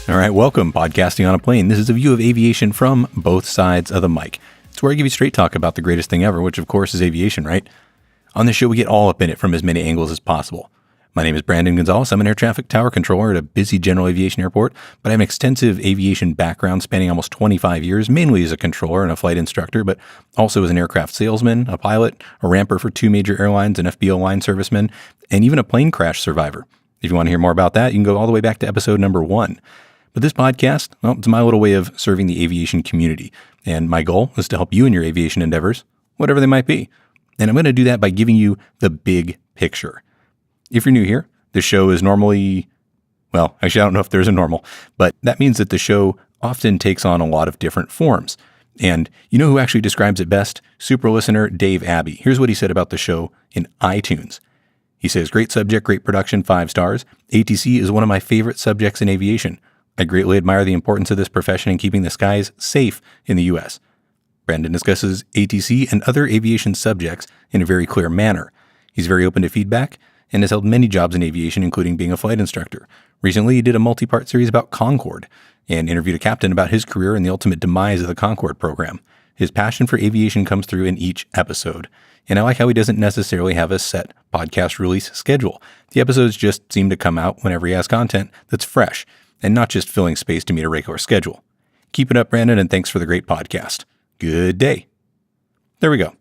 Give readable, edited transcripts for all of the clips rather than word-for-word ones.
All right, welcome, Podcasting on a Plane. This is a view of aviation from both sides of the mic. It's where I give you straight talk about the greatest thing ever, which of course is aviation, right? On this show, we get all up in it from as many angles as possible. My name is Brandon Gonzalez. I'm an air traffic tower controller at a busy general aviation airport, but I have an extensive aviation background spanning almost 25 years, mainly as a controller and a flight instructor, but also as an aircraft salesman, a pilot, a ramper for two major airlines, an FBO line serviceman, and even a plane crash survivor. If you want to hear more about that, you can go all the way back to episode number 1. But this podcast, well, it's my little way of serving the aviation community. And my goal is to help you in your aviation endeavors, whatever they might be. And I'm going to do that by giving you the big picture. If you're new here, the show is normally, well, actually, I don't know if there's a normal, but that means that the show often takes on a lot of different forms. And you know who actually describes it best? Super listener Dave Abbey. Here's what he said about the show in iTunes. He says, "Great subject, great production, 5 stars. ATC is one of my favorite subjects in aviation. I greatly admire the importance of this profession in keeping the skies safe in the U.S. Brandon discusses ATC and other aviation subjects in a very clear manner. He's very open to feedback and has held many jobs in aviation, including being a flight instructor. Recently, he did a multi-part series about Concorde and interviewed a captain about his career and the ultimate demise of the Concorde program. His passion for aviation comes through in each episode. And I like how he doesn't necessarily have a set podcast release schedule. The episodes just seem to come out whenever he has content that's fresh, and not just filling space to meet a regular schedule. Keep it up, Brandon, and thanks for the great podcast. Good day." There we go.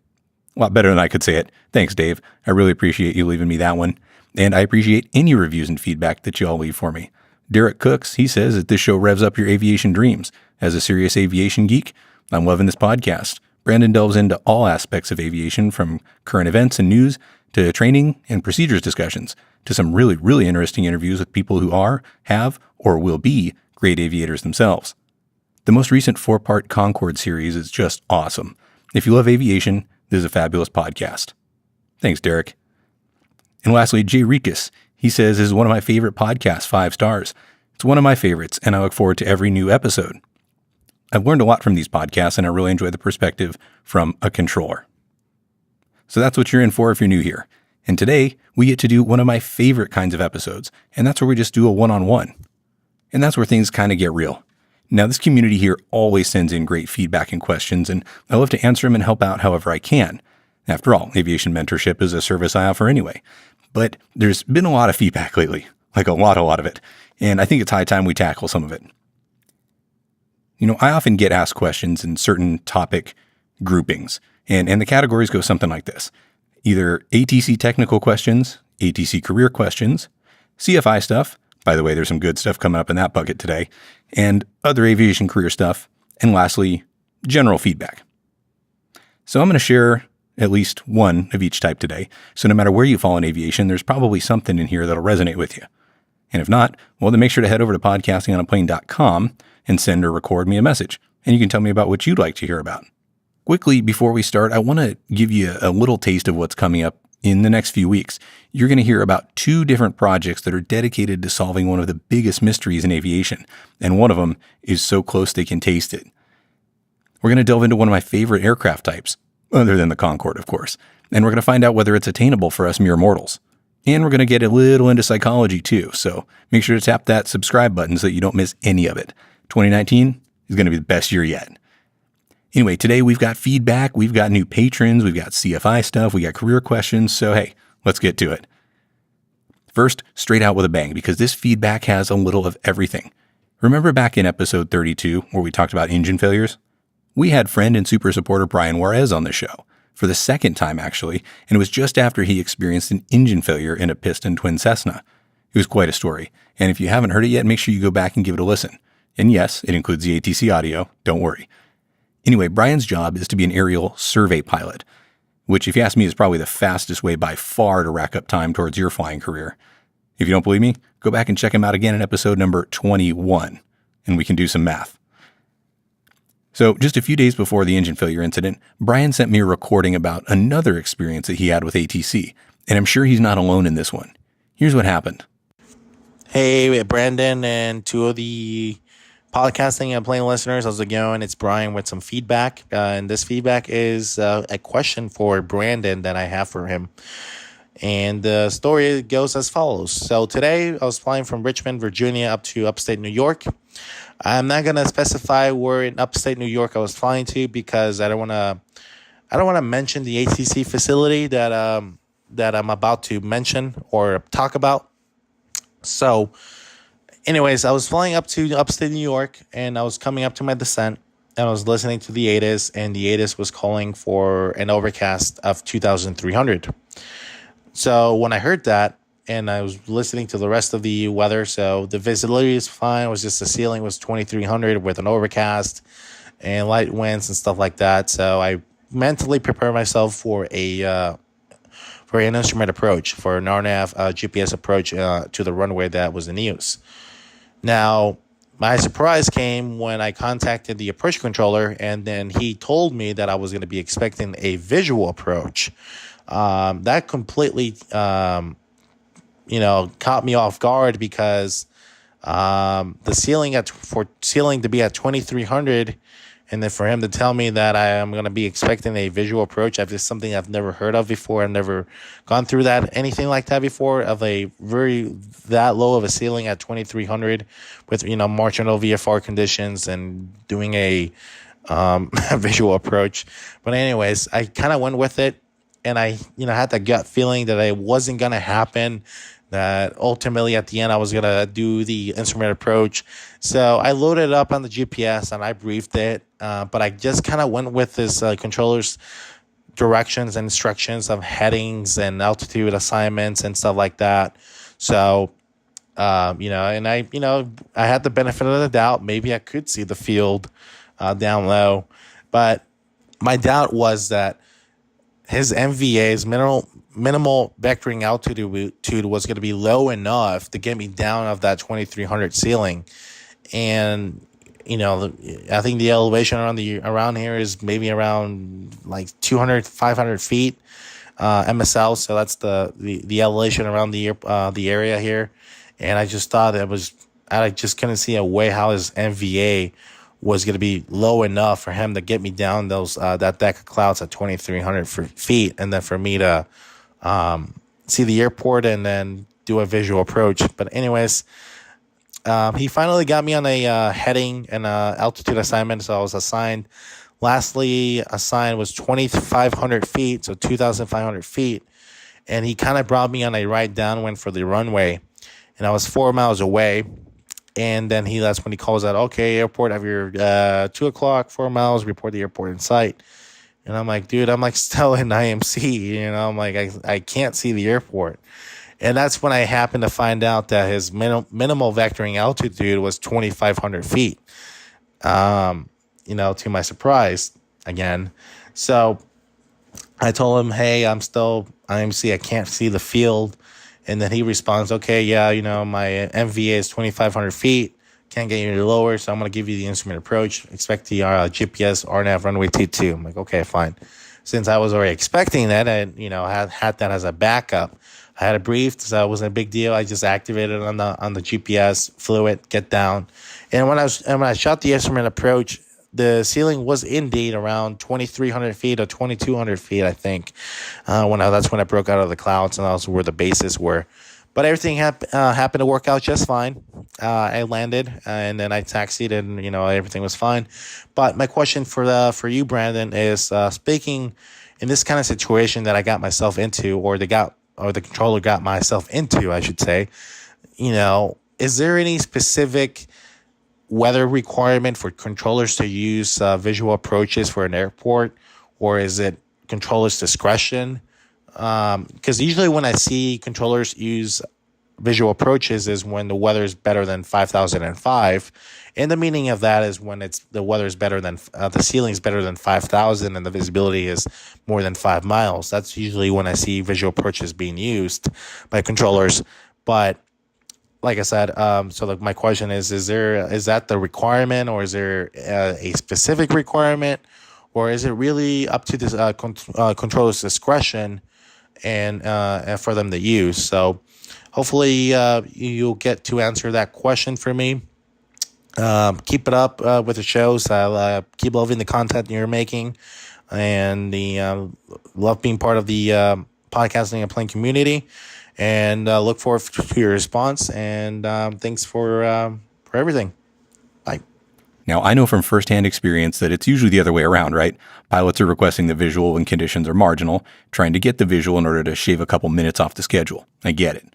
A lot better than I could say it. Thanks, Dave. I really appreciate you leaving me that one. And I appreciate any reviews and feedback that you all leave for me. Derek Cooks, he says that this show revs up your aviation dreams. As a serious aviation geek, I'm loving this podcast. Brandon delves into all aspects of aviation, from current events and news to training and procedures discussions, to some really, really interesting interviews with people who are, have, or will be great aviators themselves. The most recent 4-part Concorde series is just awesome. If you love aviation, this is a fabulous podcast. Thanks, Derek. And lastly, Jay Rikas. He says, "This is one of my favorite podcasts, 5 stars. It's one of my favorites, and I look forward to every new episode. I've learned a lot from these podcasts, and I really enjoy the perspective from a controller." So that's what you're in for if you're new here. And today, we get to do one of my favorite kinds of episodes, and that's where we just do a one-on-one. And that's where things kind of get real. Now, this community here always sends in great feedback and questions, and I love to answer them and help out however I can. After all, aviation mentorship is a service I offer anyway. But there's been a lot of feedback lately, like a lot of it, and I think it's high time we tackle some of it. You know, I often get asked questions in certain topic groupings, and the categories go something like this. Either ATC technical questions, ATC career questions, CFI stuff. By the way, there's some good stuff coming up in that bucket today, and other aviation career stuff. And lastly, general feedback. So I'm going to share at least one of each type today. So no matter where you fall in aviation, there's probably something in here that'll resonate with you. And if not, well, then make sure to head over to podcastingonaplane.com and send or record me a message. And you can tell me about what you'd like to hear about. Quickly, before we start, I want to give you a little taste of what's coming up in the next few weeks. You're going to hear about 2 different projects that are dedicated to solving one of the biggest mysteries in aviation. And one of them is so close they can taste it. We're going to delve into one of my favorite aircraft types, other than the Concorde, of course. And we're going to find out whether it's attainable for us mere mortals. And we're going to get a little into psychology too. So make sure to tap that subscribe button so that you don't miss any of it. 2019 is going to be the best year yet. Anyway, today we've got feedback, we've got new patrons, we've got CFI stuff, we got career questions, so hey, let's get to it. First, straight out with a bang, because this feedback has a little of everything. Remember back in episode 32, where we talked about engine failures? We had friend and super supporter Brian Juarez on the show, for the second time actually, and it was just after he experienced an engine failure in a piston twin Cessna. It was quite a story, and if you haven't heard it yet, make sure you go back and give it a listen. And yes, it includes the ATC audio, don't worry. Anyway, Brian's job is to be an aerial survey pilot, which, if you ask me, is probably the fastest way by far to rack up time towards your flying career. If you don't believe me, go back and check him out again in episode number 21, and we can do some math. So just a few days before the engine failure incident, Brian sent me a recording about another experience that he had with ATC, and I'm sure he's not alone in this one. Here's what happened. Hey, Brandon and 2 of the Podcasting and Plane listeners, how's it going? It's Brian with some feedback. And this feedback is a question for Brandon that I have for him. And the story goes as follows. So today I was flying from Richmond, Virginia up to upstate New York. I'm not going to specify where in upstate New York I was flying to because I don't want to mention the ATC facility that I'm about to mention or talk about. So anyways, I was flying up to upstate New York and I was coming up to my descent and I was listening to the ATIS, and the ATIS was calling for an overcast of 2,300. So when I heard that and I was listening to the rest of the weather, so the visibility is fine. It was just the ceiling was 2,300 with an overcast and light winds and stuff like that. So I mentally prepared myself for an instrument approach, for an RNAV GPS approach to the runway that was in use. Now, my surprise came when I contacted the approach controller, and then he told me that I was going to be expecting a visual approach. That completely, caught me off guard because the ceiling to be at 2,300, and then for him to tell me that I am going to be expecting a visual approach, I've just something I've never heard of before. I've never gone through anything like that before, of that low of a ceiling at 2,300 with, marginal VFR conditions and doing a visual approach. But anyways, I kind of went with it, and I, had that gut feeling that it wasn't going to happen, that ultimately at the end I was going to do the instrument approach. So I loaded it up on the GPS and I briefed it, but I just kind of went with this controller's directions and instructions of headings and altitude assignments and stuff like that. So, and I had the benefit of the doubt. Maybe I could see the field down low, but my doubt was that his MVA's minimal vectoring altitude was going to be low enough to get me down of that 2,300 ceiling. And, I think the elevation around here is maybe around like 200, 500 feet MSL. So that's the elevation around the area here. And I just thought I just couldn't see a way how his MVA was going to be low enough for him to get me down that deck of clouds at 2,300 feet, and then for me to see the airport and then do a visual approach. But anyways, he finally got me on a heading and altitude assignment, so I was assigned. Lastly assigned was 2,500 feet, so 2,500 feet, and he kind of brought me on a right downwind for the runway, and I was 4 miles away. And then that's when he calls out, okay, airport, have your 2 o'clock, 4 miles, report the airport in sight. And I'm like, dude, I'm like still in IMC, I'm like, I can't see the airport. And that's when I happened to find out that his minimal vectoring altitude was 2,500 feet, to my surprise again. So I told him, hey, I'm still IMC, I can't see the field. And then he responds, okay, yeah, my MVA is 2,500 feet. Can't get you any lower, so I'm going to give you the instrument approach. Expect the GPS RNAV runway T2. I'm like, okay, fine. Since I was already expecting that, I, had that as a backup. I had it briefed, so it wasn't a big deal. I just activated on the GPS, flew it, get down. And when I shot the instrument approach, the ceiling was indeed around 2,300 feet or 2,200 feet, I think. That's when I broke out of the clouds, and that was where the bases were. But everything happened to work out just fine. I landed, and then I taxied, and everything was fine. But my question for you, Brandon, is speaking in this kind of situation that I got myself into, or the controller got myself into, I should say. Is there any specific weather requirement for controllers to use visual approaches for an airport, or is it controllers' discretion? Because usually when I see controllers use visual approaches is when the weather is better than 5,005, and the meaning of that is when the weather is better than the ceiling is better than 5,000 and the visibility is more than 5 miles. That's usually when I see visual approaches being used by controllers. But like I said, my question is that the requirement, or is there a specific requirement, or is it really up to this controller's discretion and for them to use? So hopefully you'll get to answer that question for me. Keep it up with the shows. I'll keep loving the content you're making, and love being part of the podcasting and plane community, and look forward to your response. And thanks for everything. Bye. Now, I know from firsthand experience that it's usually the other way around, right? Pilots are requesting the visual when conditions are marginal, trying to get the visual in order to shave a couple minutes off the schedule. I get it.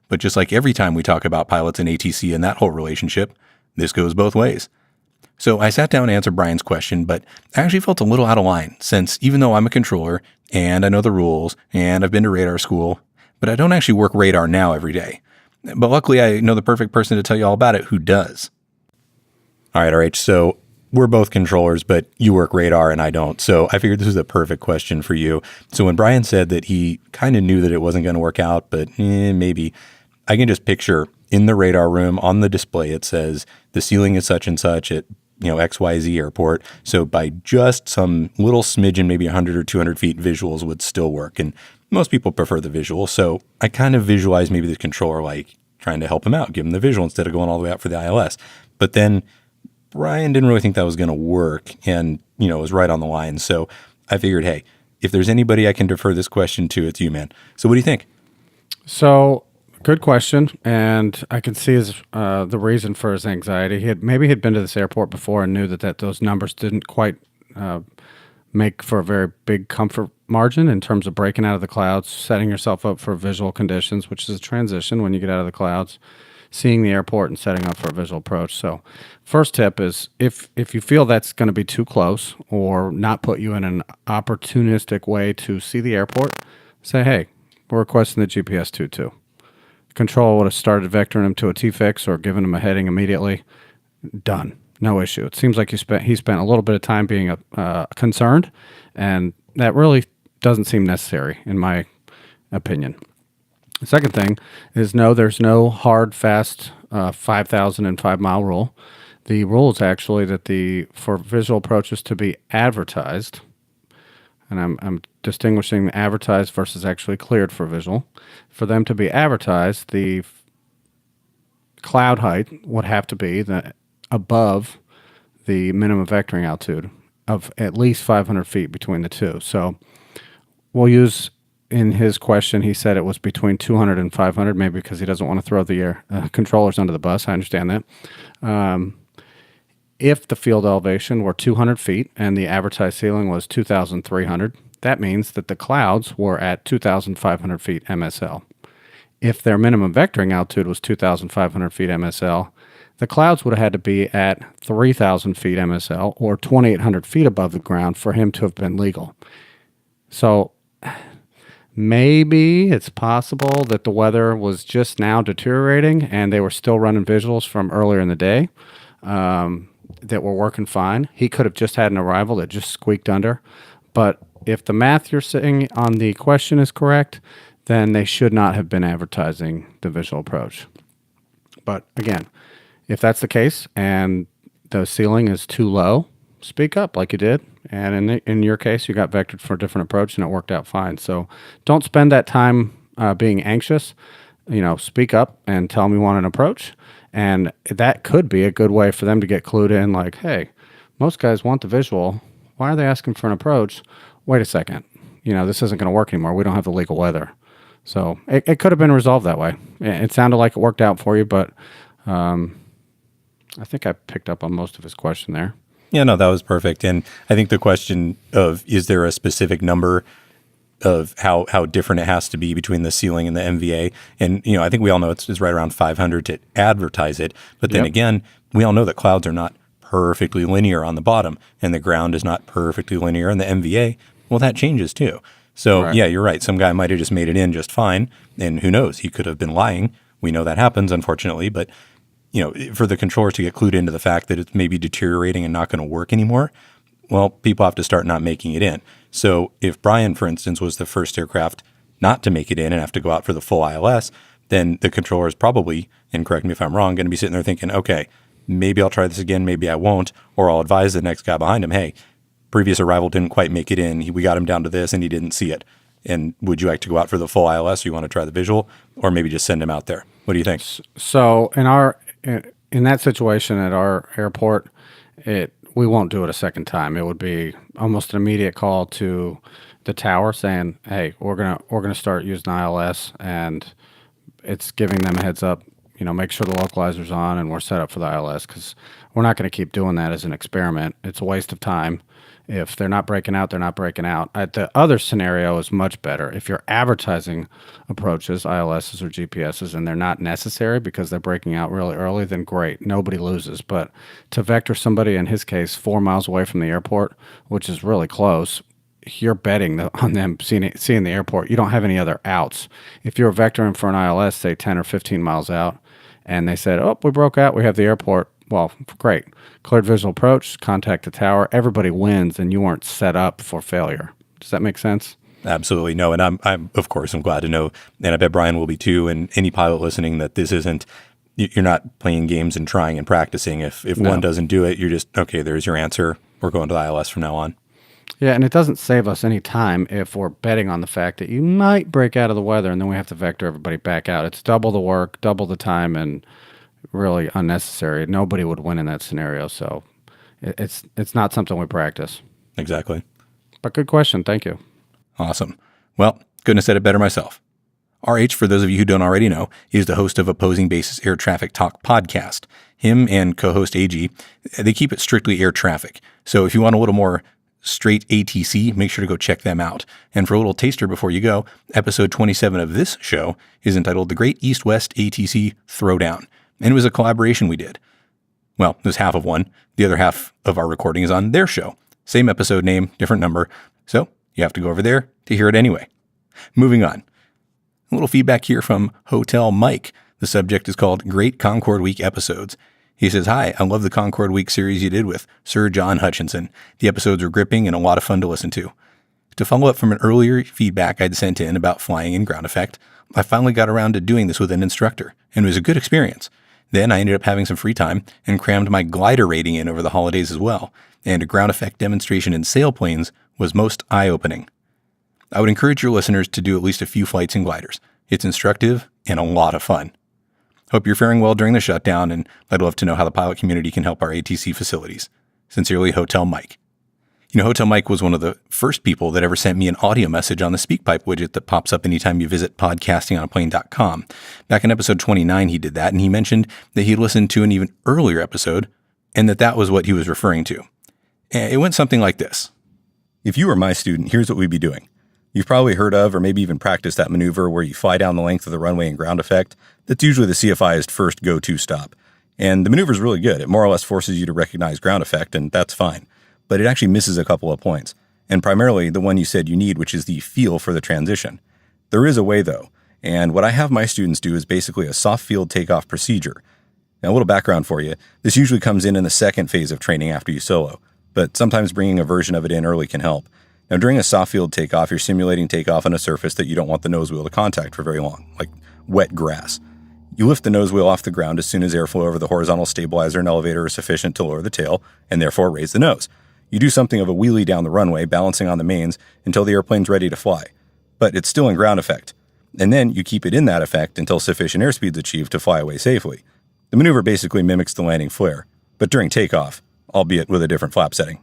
But just like every time we talk about pilots and ATC and that whole relationship, this goes both ways. So I sat down to answer Brian's question, but I actually felt a little out of line since even though I'm a controller and I know the rules and I've been to radar school, but I don't actually work radar now every day. But luckily I know the perfect person to tell you all about it who does. All right, RH. So we're both controllers, but you work radar and I don't. So I figured this was the perfect question for you. So when Brian said that he kind of knew that it wasn't going to work out, but maybe, I can just picture in the radar room on the display, it says the ceiling is such and such at XYZ airport. So by just some little smidgen, maybe 100 or 200 feet, visuals would still work. And most people prefer the visual. So I kind of visualize maybe the controller like trying to help him out, give him the visual instead of going all the way out for the ILS. But then Brian didn't really think that was going to work and, it was right on the line. So I figured, hey, if there's anybody I can defer this question to, it's you, man. So what do you think? So good question. And I can see the reason for his anxiety. Maybe he'd been to this airport before and knew that those numbers didn't quite make for a very big comfort margin in terms of breaking out of the clouds, setting yourself up for visual conditions, which is a transition when you get out of the clouds, seeing the airport and setting up for a visual approach. So first tip is if you feel that's going to be too close or not put you in an opportunistic way to see the airport, say, hey, we're requesting the GPS 22. Control would have started vectoring him to a T-fix or given him a heading immediately. Done. No issue. It seems like he spent a little bit of time being concerned, and that really doesn't seem necessary in my opinion. The second thing is no, there's no hard, fast 5,000 and 5 mile rule. The rule is actually that for visual approaches to be advertised, and I'm distinguishing advertised versus actually cleared for visual. For them to be advertised, the cloud height would have to be above the minimum vectoring altitude of at least 500 feet between the two. So we'll use, in his question, he said it was between 200 and 500, maybe because he doesn't want to throw the controllers under the bus. I understand that. If the field elevation were 200 feet and the advertised ceiling was 2,300, that means that the clouds were at 2,500 feet MSL. If their minimum vectoring altitude was 2,500 feet MSL, the clouds would have had to be at 3,000 feet MSL or 2,800 feet above the ground for him to have been legal. So maybe it's possible that the weather was just now deteriorating and they were still running visuals from earlier in the day that were working fine. He could have just had an arrival that just squeaked under. But if the math you're saying on the question is correct, then they should not have been advertising the visual approach. But again, if that's the case and the ceiling is too low, speak up like you did. And in your case, you got vectored for a different approach and it worked out fine. So don't spend that time being anxious. Speak up and tell them you want an approach. And that could be a good way for them to get clued in like, hey, most guys want the visual. Why are they asking for an approach? Wait a second. This isn't going to work anymore. We don't have the legal weather. So it could have been resolved that way. It sounded like it worked out for you, but I think I picked up on most of his question there. Yeah, no, that was perfect. And I think the question of is there a specific number of how different it has to be between the ceiling and the MVA. And, I think we all know it's right around 500 to advertise it. But then again, we all know that clouds are not perfectly linear on the bottom and the ground is not perfectly linear. And the MVA, well, that changes too. So right. Yeah, you're right. Some guy might have just made it in just fine. And who knows? He could have been lying. We know that happens, unfortunately. But, for the controllers to get clued into the fact that it's maybe deteriorating and not going to work anymore, well, people have to start not making it in. So if Brian, for instance, was the first aircraft not to make it in and have to go out for the full ILS, then the controller is probably, and correct me if I'm wrong, going to be sitting there thinking, okay, maybe I'll try this again, maybe I won't, or I'll advise the next guy behind him, hey, previous arrival didn't quite make it in. We got him down to this and he didn't see it. And would you like to go out for the full ILS or you want to try the visual, or maybe just send him out there? What do you think? So in that situation at our airport, we won't do it a second time. It would be almost an immediate call to the tower saying, "Hey, we're gonna start using ILS," and it's giving them a heads up. Make sure the localizer's on and we're set up for the ILS, because we're not going to keep doing that as an experiment. It's a waste of time. If they're not breaking out, they're not breaking out. The other scenario is much better. If you're advertising approaches, ILSs or GPSs, and they're not necessary because they're breaking out really early, then great. Nobody loses. But to vector somebody, in his case, 4 miles away from the airport, which is really close, you're betting on them seeing the airport. You don't have any other outs. If you're vectoring for an ILS, say 10 or 15 miles out, and they said, "Oh, we broke out, we have the airport," well, great. Cleared visual approach, contact the tower. Everybody wins, and you weren't set up for failure. Does that make sense? Absolutely. No. And I'm of course, I'm glad to know, and I bet Brian will be too, and any pilot listening, that this isn't, you're not playing games and trying and practicing. If No. one doesn't do it, you're just, okay, there's your answer. We're going to the ILS from now on. Yeah, and it doesn't save us any time if we're betting on the fact that you might break out of the weather, and then we have to vector everybody back out. It's double the work, double the time, and really unnecessary. Nobody would win in that scenario, so it's not something we practice. Exactly. But good question. Thank you. Awesome. Well, couldn't have said it better myself. RH, for those of you who don't already know, is the host of Opposing Bases Air Traffic Talk podcast. Him and co-host AG, they keep it strictly air traffic. So if you want a little more straight ATC, make sure to go check them out. And for a little taster before you go, episode 27 of this show is entitled The Great East-West ATC Throwdown. And it was a collaboration we did. Well, there's half of one. The other half of our recording is on their show. Same episode name, different number. So you have to go over there to hear it anyway. Moving on. A little feedback here from Hotel Mike. The subject is called Great Concord Week Episodes. He says, "Hi, I love the Concord Week series you did with Sir John Hutchinson. The episodes were gripping and a lot of fun to listen to. To follow up from an earlier feedback I'd sent in about flying in ground effect, I finally got around to doing this with an instructor, and it was a good experience. Then I ended up having some free time and crammed my glider rating in over the holidays as well, and a ground effect demonstration in sailplanes was most eye-opening. I would encourage your listeners to do at least a few flights in gliders. It's instructive and a lot of fun. Hope you're faring well during the shutdown, and I'd love to know how the pilot community can help our ATC facilities. Sincerely, Hotel Mike." Hotel Mike was one of the first people that ever sent me an audio message on the SpeakPipe widget that pops up anytime you visit podcastingonaplane.com. Back in episode 29, he did that, and he mentioned that he listened to an even earlier episode, and that was what he was referring to. It went something like this. "If you were my student, here's what we'd be doing. You've probably heard of or maybe even practiced that maneuver where you fly down the length of the runway in ground effect. That's usually the CFI's first go-to stop. And the maneuver is really good. It more or less forces you to recognize ground effect, and that's fine. But it actually misses a couple of points, and primarily the one you said you need, which is the feel for the transition. There is a way, though, and what I have my students do is basically a soft field takeoff procedure. Now, a little background for you. This usually comes in the second phase of training after you solo, but sometimes bringing a version of it in early can help. Now, during a soft field takeoff, you're simulating takeoff on a surface that you don't want the nose wheel to contact for very long, like wet grass. You lift the nose wheel off the ground as soon as airflow over the horizontal stabilizer and elevator is sufficient to lower the tail, and therefore raise the nose. You do something of a wheelie down the runway, balancing on the mains until the airplane's ready to fly. But it's still in ground effect. And then you keep it in that effect until sufficient airspeed is achieved to fly away safely. The maneuver basically mimics the landing flare, but during takeoff, albeit with a different flap setting.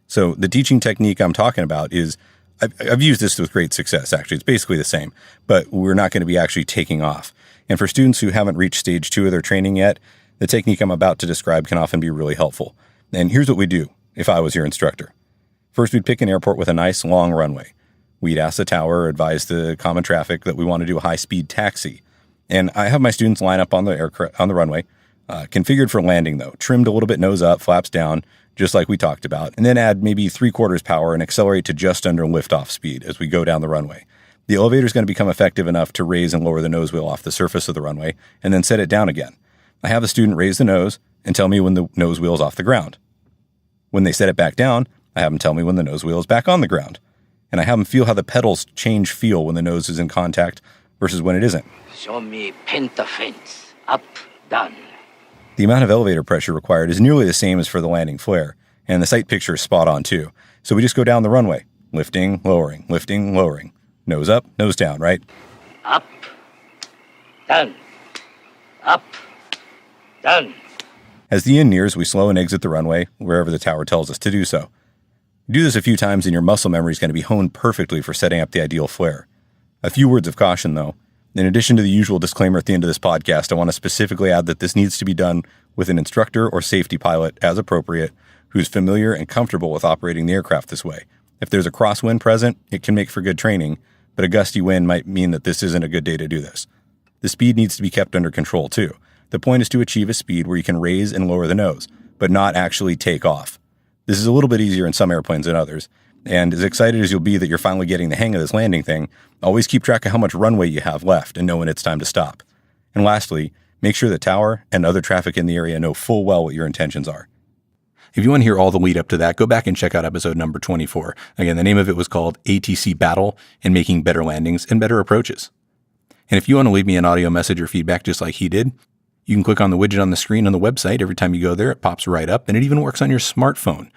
So the teaching technique I'm talking about is, I've used this with great success, actually. It's basically the same, but we're not going to be actually taking off. And for students who haven't reached stage 2 of their training yet, the technique I'm about to describe can often be really helpful. And here's what we do if I was your instructor. First, we'd pick an airport with a nice long runway. We'd ask the tower or advise the common traffic that we want to do a high-speed taxi. And I have my students line up on the runway, configured for landing though, trimmed a little bit nose up, flaps down, just like we talked about, and then add maybe 3/4 power and accelerate to just under liftoff speed as we go down the runway. The elevator is going to become effective enough to raise and lower the nose wheel off the surface of the runway and then set it down again. I have the student raise the nose and tell me when the nose wheel is off the ground. When they set it back down, I have them tell me when the nose wheel is back on the ground. And I have them feel how the pedals change feel when the nose is in contact versus when it isn't. Show me paint the fence. Up, down. The amount of elevator pressure required is nearly the same as for the landing flare, and the sight picture is spot on too. So we just go down the runway, lifting, lowering, nose up, nose down, right? Up, down, up, down. As the end nears, we slow and exit the runway wherever the tower tells us to do so. Do this a few times and your muscle memory is going to be honed perfectly for setting up the ideal flare. A few words of caution, though. In addition to the usual disclaimer at the end of this podcast, I want to specifically add that this needs to be done with an instructor or safety pilot, as appropriate, who's familiar and comfortable with operating the aircraft this way. If there's a crosswind present, it can make for good training, but a gusty wind might mean that this isn't a good day to do this. The speed needs to be kept under control, too. The point is to achieve a speed where you can raise and lower the nose, but not actually take off. This is a little bit easier in some airplanes than others, and as excited as you'll be that you're finally getting the hang of this landing thing, always keep track of how much runway you have left and know when it's time to stop. And lastly, make sure the tower and other traffic in the area know full well what your intentions are. If you want to hear all the lead up to that, go back and check out episode number 24. Again, the name of it was called ATC Battle and Making Better Landings and Better Approaches. And if you want to leave me an audio message or feedback just like he did, you can click on the widget on the screen on the website. Every time you go there, it pops right up, and it even works on your smartphone.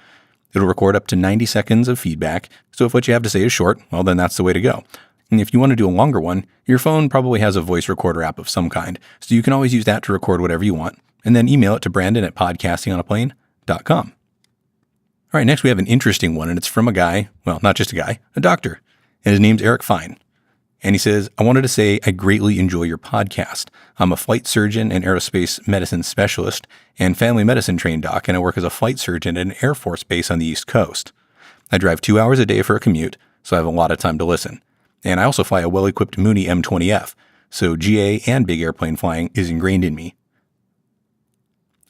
It'll record up to 90 seconds of feedback, so if what you have to say is short, well, then that's the way to go. And if you want to do a longer one, your phone probably has a voice recorder app of some kind, so you can always use that to record whatever you want, and then email it to brandon@podcastingonaplane.com. All right, next we have an interesting one, and it's from a guy, well, not just a guy, a doctor, and his name's Eric Fine. And he says, I wanted to say I greatly enjoy your podcast. I'm a flight surgeon and aerospace medicine specialist and family medicine trained doc, and I work as a flight surgeon at an Air Force base on the East Coast. I drive 2 hours a day for a commute, so I have a lot of time to listen. And I also fly a well-equipped Mooney M20F, so GA and big airplane flying is ingrained in me.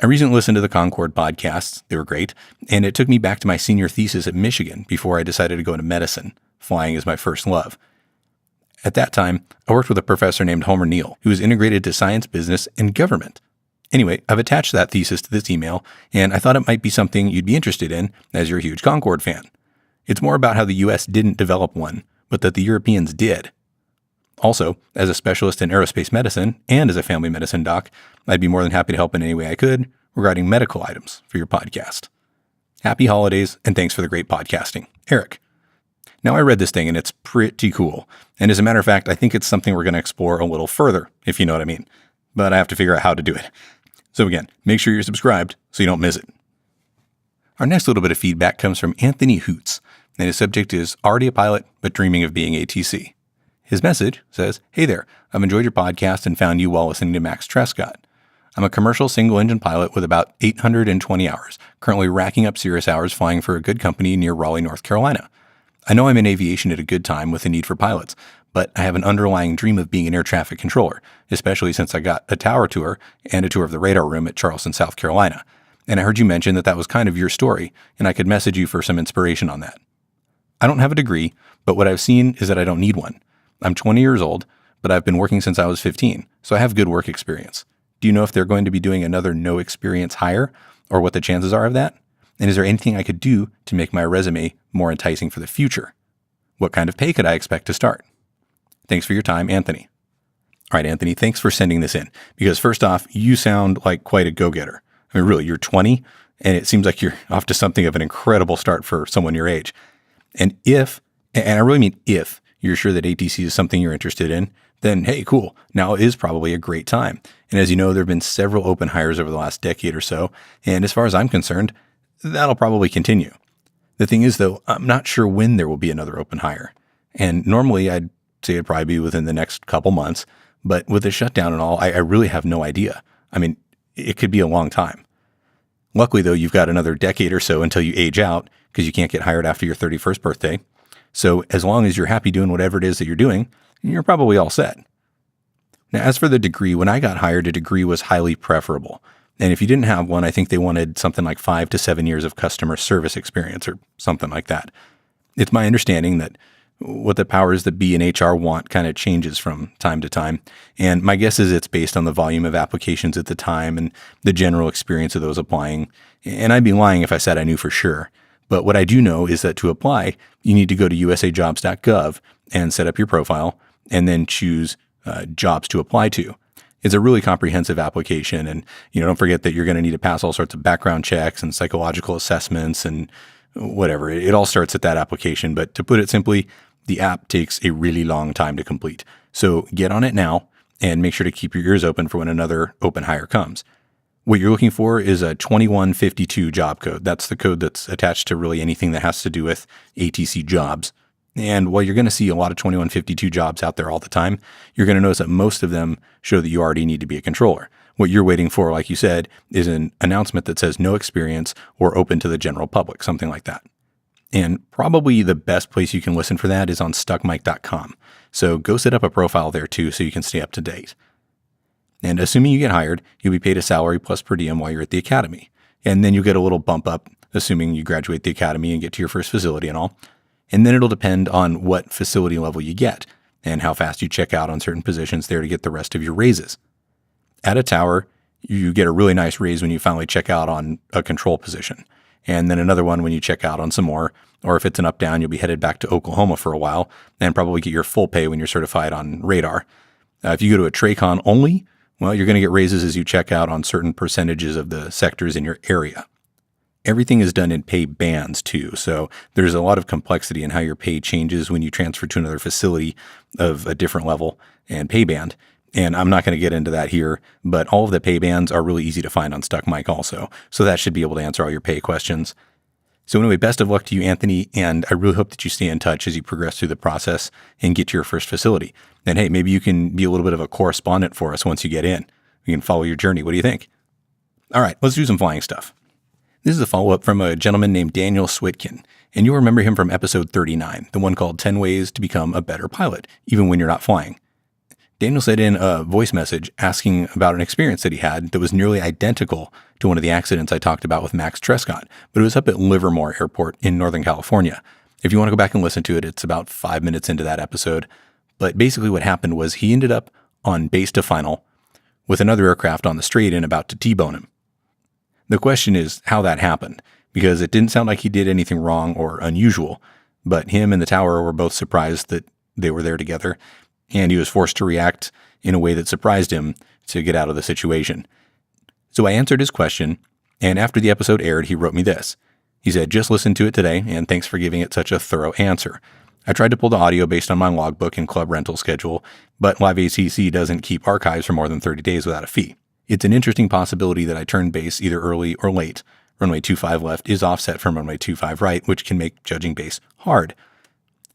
I recently listened to the Concorde podcasts. They were great, and it took me back to my senior thesis at Michigan before I decided to go into medicine. Flying is my first love. At that time, I worked with a professor named Homer Neal, who was integrated to science, business, and government. Anyway, I've attached that thesis to this email, and I thought it might be something you'd be interested in as you're a huge Concorde fan. It's more about how the U.S. didn't develop one, but that the Europeans did. Also, as a specialist in aerospace medicine and as a family medicine doc, I'd be more than happy to help in any way I could regarding medical items for your podcast. Happy holidays, and thanks for the great podcasting. Eric. Now, I read this thing, and it's pretty cool. And as a matter of fact, I think it's something we're going to explore a little further, if you know what I mean. But I have to figure out how to do it. So again, make sure you're subscribed so you don't miss it. Our next little bit of feedback comes from Anthony Hoots, and his subject is already a pilot, but dreaming of being ATC. His message says, Hey there, I've enjoyed your podcast and found you while listening to Max Trescott. I'm a commercial single-engine pilot with about 820 hours, currently racking up Cirrus hours flying for a good company near Raleigh, North Carolina. I know I'm in aviation at a good time with a need for pilots, but I have an underlying dream of being an air traffic controller, especially since I got a tower tour and a tour of the radar room at Charleston, South Carolina. And I heard you mention that was kind of your story, and I could message you for some inspiration on that. I don't have a degree, but what I've seen is that I don't need one. I'm 20 years old, but I've been working since I was 15, so I have good work experience. Do you know if they're going to be doing another no experience hire, or what the chances are of that? And is there anything I could do to make my resume more enticing for the future? What kind of pay could I expect to start? Thanks for your time, Anthony. All right, Anthony, thanks for sending this in, because first off, you sound like quite a go-getter. I mean, really, you're 20, and it seems like you're off to something of an incredible start for someone your age. And I really mean if, you're sure that ATC is something you're interested in, then hey, cool. Now is probably a great time. And as you know, there have been several open hires over the last decade or so. And as far as I'm concerned, that'll probably continue. The thing is, though, I'm not sure when there will be another open hire. And normally I'd say it'd probably be within the next couple months. But with the shutdown and all, I really have no idea. I mean, it could be a long time. Luckily, though, you've got another decade or so until you age out because you can't get hired after your 31st birthday. So as long as you're happy doing whatever it is that you're doing, you're probably all set. Now, as for the degree, when I got hired, a degree was highly preferable. And if you didn't have one, I think they wanted something like 5 to 7 years of customer service experience or something like that. It's my understanding that what the powers that be in HR want kind of changes from time to time. And my guess is it's based on the volume of applications at the time and the general experience of those applying. And I'd be lying if I said I knew for sure. But what I do know is that to apply, you need to go to usajobs.gov and set up your profile and then choose jobs to apply to. It's a really comprehensive application. And, don't forget that you're going to need to pass all sorts of background checks and psychological assessments and whatever. It all starts at that application. But to put it simply, the app takes a really long time to complete. So get on it now and make sure to keep your ears open for when another open hire comes. What you're looking for is a 2152 job code. That's the code that's attached to really anything that has to do with ATC jobs. And while you're going to see a lot of 2152 jobs out there all the time, you're going to notice that most of them show that you already need to be a controller. What you're waiting for, like you said, is an announcement that says no experience or open to the general public, something like that. And probably the best place you can listen for that is on stuckmic.com. So go set up a profile there too so you can stay up to date. And assuming you get hired, you'll be paid a salary plus per diem while you're at the academy. And then you'll get a little bump up, assuming you graduate the academy and get to your first facility and all. And then it'll depend on what facility level you get and how fast you check out on certain positions there to get the rest of your raises. At a tower, you get a really nice raise when you finally check out on a control position. And then another one when you check out on some more. Or if it's an up-down, you'll be headed back to Oklahoma for a while and probably get your full pay when you're certified on radar. If you go to a TRACON only, well, you're going to get raises as you check out on certain percentages of the sectors in your area. Everything is done in pay bands too, so there's a lot of complexity in how your pay changes when you transfer to another facility of a different level and pay band. And I'm not going to get into that here, but all of the pay bands are really easy to find on StuckMic also, so that should be able to answer all your pay questions. So anyway, best of luck to you, Anthony, and I really hope that you stay in touch as you progress through the process and get to your first facility. And hey, maybe you can be a little bit of a correspondent for us once you get in. We can follow your journey. What do you think? All right, let's do some flying stuff. This is a follow-up from a gentleman named Daniel Switkin, and you'll remember him from episode 39, the one called 10 Ways to Become a Better Pilot, even when you're not flying. Daniel sent in a voice message asking about an experience that he had that was nearly identical to one of the accidents I talked about with Max Trescott, but it was up at Livermore Airport in Northern California. If you want to go back and listen to it, it's about 5 minutes into that episode. But basically what happened was he ended up on base to final with another aircraft on the straight and about to T-bone him. The question is how that happened, because it didn't sound like he did anything wrong or unusual, but him and the tower were both surprised that they were there together, and he was forced to react in a way that surprised him to get out of the situation. So I answered his question, and after the episode aired, he wrote me this. He said, "Just listened to it today, and thanks for giving it such a thorough answer. I tried to pull the audio based on my logbook and club rental schedule, but Live ACC doesn't keep archives for more than 30 days without a fee. It's an interesting possibility that I turn base either early or late. Runway 25 left is offset from runway 25 right, which can make judging base hard.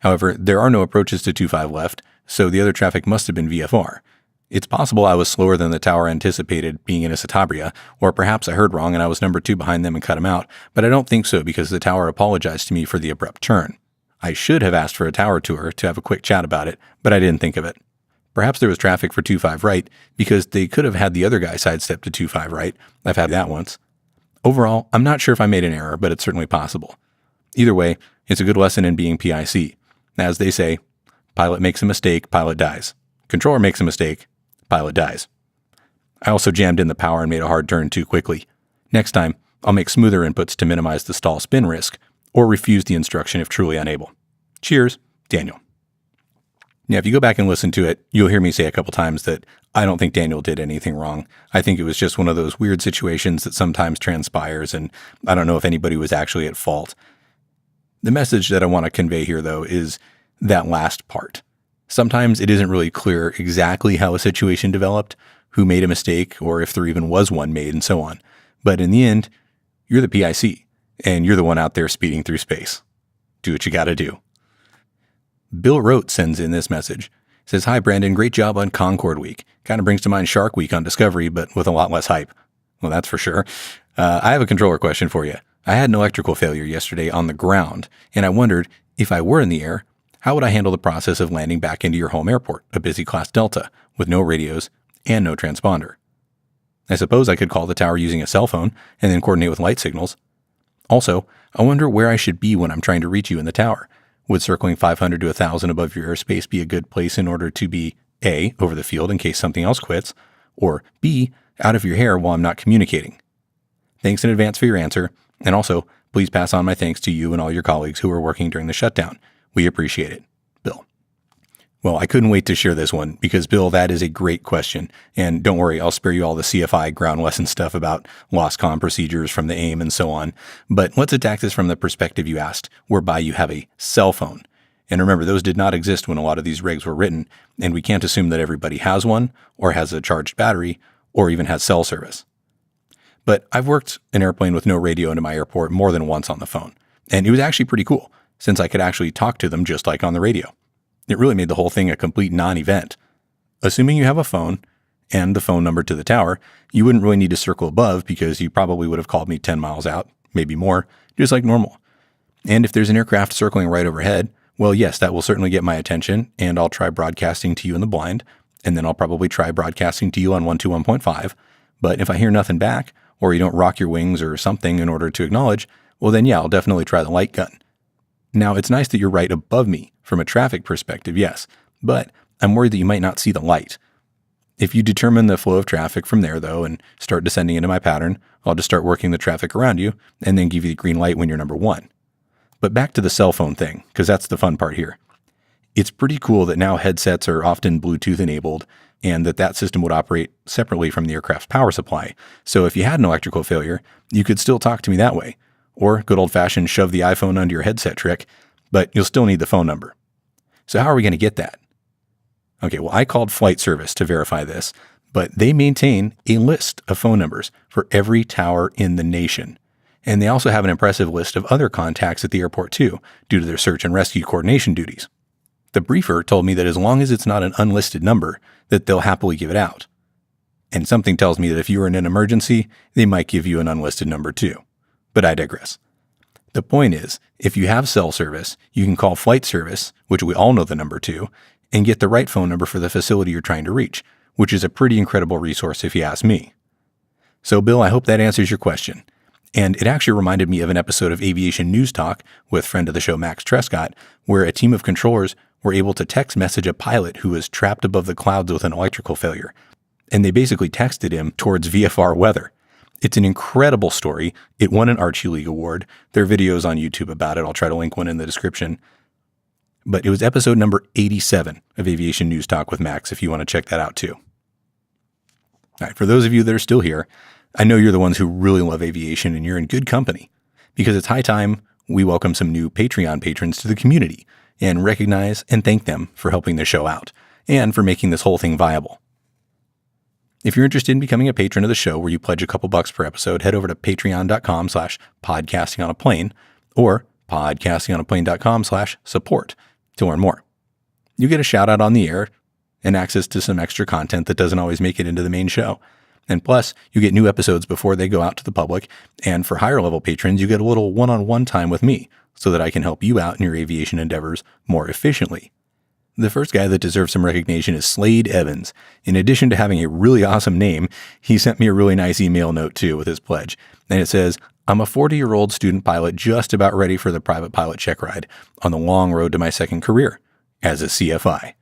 However, there are no approaches to 25 left, so the other traffic must have been VFR. It's possible I was slower than the tower anticipated being in a Citabria, or perhaps I heard wrong and I was number 2 behind them and cut him out, but I don't think so because the tower apologized to me for the abrupt turn. I should have asked for a tower tour to have a quick chat about it, but I didn't think of it. Perhaps there was traffic for 25 right because they could have had the other guy sidestep to 25 right. I've had that once. Overall, I'm not sure if I made an error, but it's certainly possible. Either way, it's a good lesson in being PIC. As they say, pilot makes a mistake, pilot dies. Controller makes a mistake, pilot dies. I also jammed in the power and made a hard turn too quickly. Next time, I'll make smoother inputs to minimize the stall spin risk, or refuse the instruction if truly unable. Cheers, Daniel." Now, if you go back and listen to it, you'll hear me say a couple times that I don't think Daniel did anything wrong. I think it was just one of those weird situations that sometimes transpires, and I don't know if anybody was actually at fault. The message that I want to convey here, though, is that last part. Sometimes it isn't really clear exactly how a situation developed, who made a mistake, or if there even was one made, and so on. But in the end, you're the PIC, and you're the one out there speeding through space. Do what you gotta do. Bill Rote sends in this message. Says, "Hi, Brandon. Great job on Concorde Week. Kind of brings to mind Shark Week on Discovery, but with a lot less hype." Well, that's for sure. I have a controller question for you. I had an electrical failure yesterday on the ground, and I wondered, if I were in the air, how would I handle the process of landing back into your home airport, a busy class Delta, with no radios and no transponder? I suppose I could call the tower using a cell phone and then coordinate with light signals. Also, I wonder where I should be when I'm trying to reach you in the tower. Would circling 500 to 1,000 above your airspace be a good place in order to be A, over the field in case something else quits, or B, out of your hair while I'm not communicating? Thanks in advance for your answer, and also, please pass on my thanks to you and all your colleagues who were working during the shutdown. We appreciate it. Bill. Well, I couldn't wait to share this one because, Bill, that is a great question. And don't worry, I'll spare you all the CFI ground lesson stuff about lost comm procedures from the AIM and so on. But let's attack this from the perspective you asked, whereby you have a cell phone. And remember, those did not exist when a lot of these rigs were written, and we can't assume that everybody has one, or has a charged battery, or even has cell service. But I've worked an airplane with no radio into my airport more than once on the phone. And it was actually pretty cool, since I could actually talk to them just like on the radio. It really made the whole thing a complete non-event. Assuming you have a phone and the phone number to the tower, you wouldn't really need to circle above because you probably would have called me 10 miles out, maybe more, just like normal. And if there's an aircraft circling right overhead, well, yes, that will certainly get my attention, and I'll try broadcasting to you in the blind, and then I'll probably try broadcasting to you on 121.5. But if I hear nothing back, or you don't rock your wings or something in order to acknowledge, well then yeah, I'll definitely try the light gun. Now, it's nice that you're right above me from a traffic perspective, yes, but I'm worried that you might not see the light. If you determine the flow of traffic from there, though, and start descending into my pattern, I'll just start working the traffic around you and then give you the green light when you're number one. But back to the cell phone thing, because that's the fun part here. It's pretty cool that now headsets are often Bluetooth enabled and that system would operate separately from the aircraft's power supply. So if you had an electrical failure, you could still talk to me that way. Or good old-fashioned shove the iPhone under your headset trick, but you'll still need the phone number. So how are we going to get that? Okay, well, I called flight service to verify this, but they maintain a list of phone numbers for every tower in the nation. And they also have an impressive list of other contacts at the airport too, due to their search and rescue coordination duties. The briefer told me that as long as it's not an unlisted number, that they'll happily give it out. And something tells me that if you were in an emergency, they might give you an unlisted number too. But I digress. The point is, if you have cell service, you can call flight service, which we all know the number to, and get the right phone number for the facility you're trying to reach, which is a pretty incredible resource if you ask me. So Bill, I hope that answers your question. And it actually reminded me of an episode of Aviation News Talk with friend of the show Max Trescott, where a team of controllers were able to text message a pilot who was trapped above the clouds with an electrical failure. And they basically texted him towards VFR weather. It's an incredible story. It won an Archie League award. There are videos on YouTube about it. I'll try to link one in the description. But it was episode number 87 of Aviation News Talk with Max if you want to check that out too. All right, for those of you that are still here, I know you're the ones who really love aviation and you're in good company because it's high time we welcome some new Patreon patrons to the community and recognize and thank them for helping the show out and for making this whole thing viable. If you're interested in becoming a patron of the show where you pledge a couple bucks per episode, head over to patreon.com/podcastingonaplane or podcastingonaplane.com/support to learn more. You get a shout out on the air and access to some extra content that doesn't always make it into the main show. And plus, you get new episodes before they go out to the public. And for higher level patrons, you get a little one-on-one time with me so that I can help you out in your aviation endeavors more efficiently. The first guy that deserves some recognition is Slade Evans. In addition to having a really awesome name, he sent me a really nice email note too with his pledge. And it says, I'm a 40-year-old student pilot just about ready for the private pilot check ride on the long road to my second career as a CFI.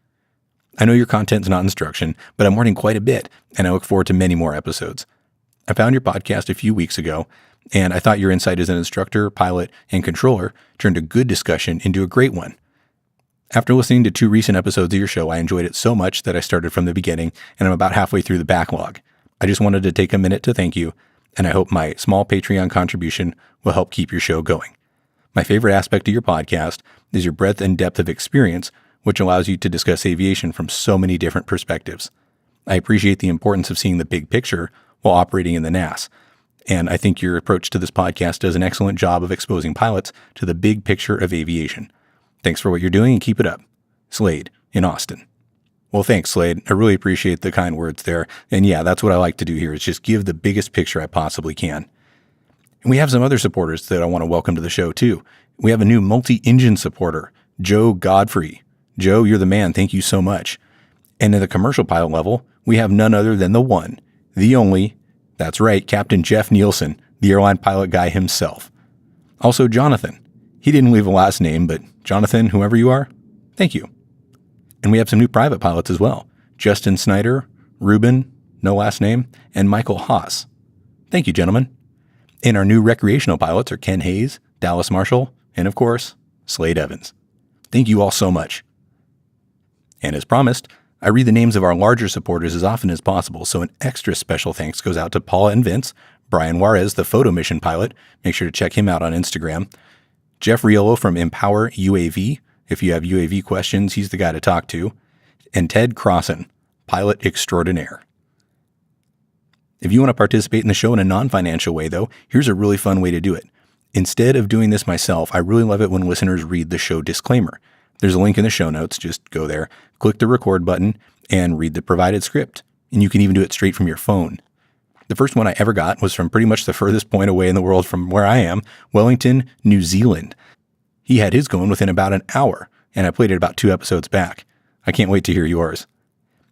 I know your content's not instruction, but I'm learning quite a bit, and I look forward to many more episodes. I found your podcast a few weeks ago, and I thought your insight as an instructor, pilot, and controller turned a good discussion into a great one. After listening to 2 recent episodes of your show, I enjoyed it so much that I started from the beginning, and I'm about halfway through the backlog. I just wanted to take a minute to thank you, and I hope my small Patreon contribution will help keep your show going. My favorite aspect of your podcast is your breadth and depth of experience, which allows you to discuss aviation from so many different perspectives. I appreciate the importance of seeing the big picture while operating in the NAS, and I think your approach to this podcast does an excellent job of exposing pilots to the big picture of aviation. Thanks for what you're doing and keep it up. Slade in Austin. Well, thanks, Slade. I really appreciate the kind words there. And yeah, that's what I like to do here is just give the biggest picture I possibly can. And we have some other supporters that I want to welcome to the show too. We have a new multi-engine supporter, Joe Godfrey. Joe, you're the man. Thank you so much. And at the commercial pilot level, we have none other than the one, the only, that's right, Captain Jeff Nielsen, the airline pilot guy himself. Also, Jonathan. He didn't leave a last name, but Jonathan, whoever you are, thank you. And we have some new private pilots as well. Justin Snyder, Ruben, no last name, and Michael Haas. Thank you, gentlemen. And our new recreational pilots are Ken Hayes, Dallas Marshall, and of course, Slade Evans. Thank you all so much. And as promised, I read the names of our larger supporters as often as possible, so an extra special thanks goes out to Paula and Vince, Brian Juarez, the photo mission pilot. Make sure to check him out on Instagram. Jeff Riolo from Empower UAV. If you have UAV questions, he's the guy to talk to. And Ted Crossan, pilot extraordinaire. If you want to participate in the show in a non-financial way, though, here's a really fun way to do it. Instead of doing this myself, I really love it when listeners read the show disclaimer. There's a link in the show notes. Just go there, click the record button, and read the provided script. And you can even do it straight from your phone. The first one I ever got was from pretty much the furthest point away in the world from where I am, Wellington, New Zealand. He had his going within about an hour, and I played it about 2 episodes back. I can't wait to hear yours.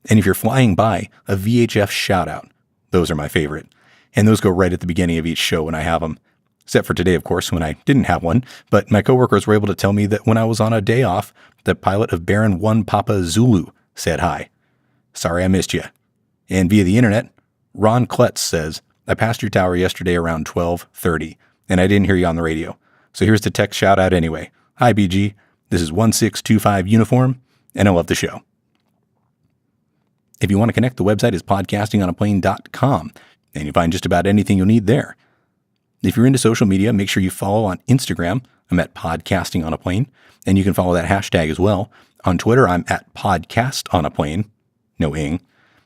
And if you're flying by, a VHF shout-out. Those are my favorite. And those go right at the beginning of each show when I have them. Except for today, of course, when I didn't have one. But my coworkers were able to tell me that when I was on a day off, the pilot of Baron 1 Papa Zulu said hi. Sorry I missed you. And via the internet, Ron Kletz says, I passed your tower yesterday around 12:30, and I didn't hear you on the radio. So here's the text shout out anyway. Hi, BG. This is 1625 Uniform, and I love the show. If you want to connect, the website is podcastingonaplane.com, and you'll find just about anything you'll need there. If you're into social media, make sure you follow on Instagram. I'm at podcastingonaplane, and you can follow that hashtag as well. On Twitter, I'm at podcastonaplane, no ing.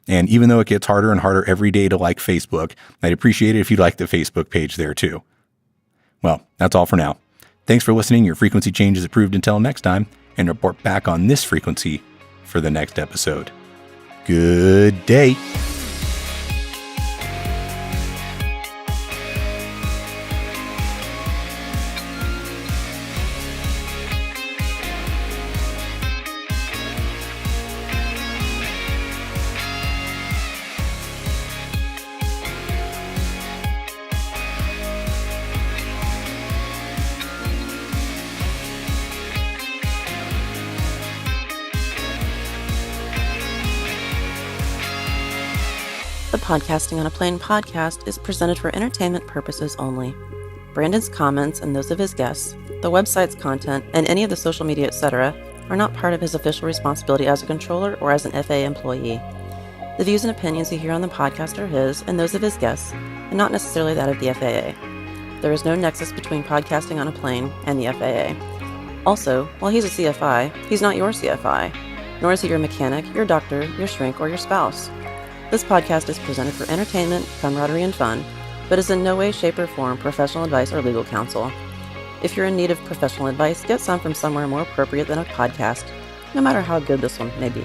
And even though it gets harder and harder every day to like Facebook, I'd appreciate it if you'd like the Facebook page there too. Well, that's all for now. Thanks for listening. Your frequency change is approved until next time, and report back on this frequency for the next episode. Good day. The Podcasting on a Plane podcast is presented for entertainment purposes only. Brandon's comments and those of his guests, the website's content, and any of the social media, etc., are not part of his official responsibility as a controller or as an FAA employee. The views and opinions you hear on the podcast are his and those of his guests, and not necessarily that of the FAA. There is no nexus between Podcasting on a Plane and the FAA. Also, while he's a CFI, he's not your CFI, nor is he your mechanic, your doctor, your shrink, or your spouse. This podcast is presented for entertainment, camaraderie, and fun, but is in no way, shape, or form professional advice or legal counsel. If you're in need of professional advice, get some from somewhere more appropriate than a podcast, no matter how good this one may be.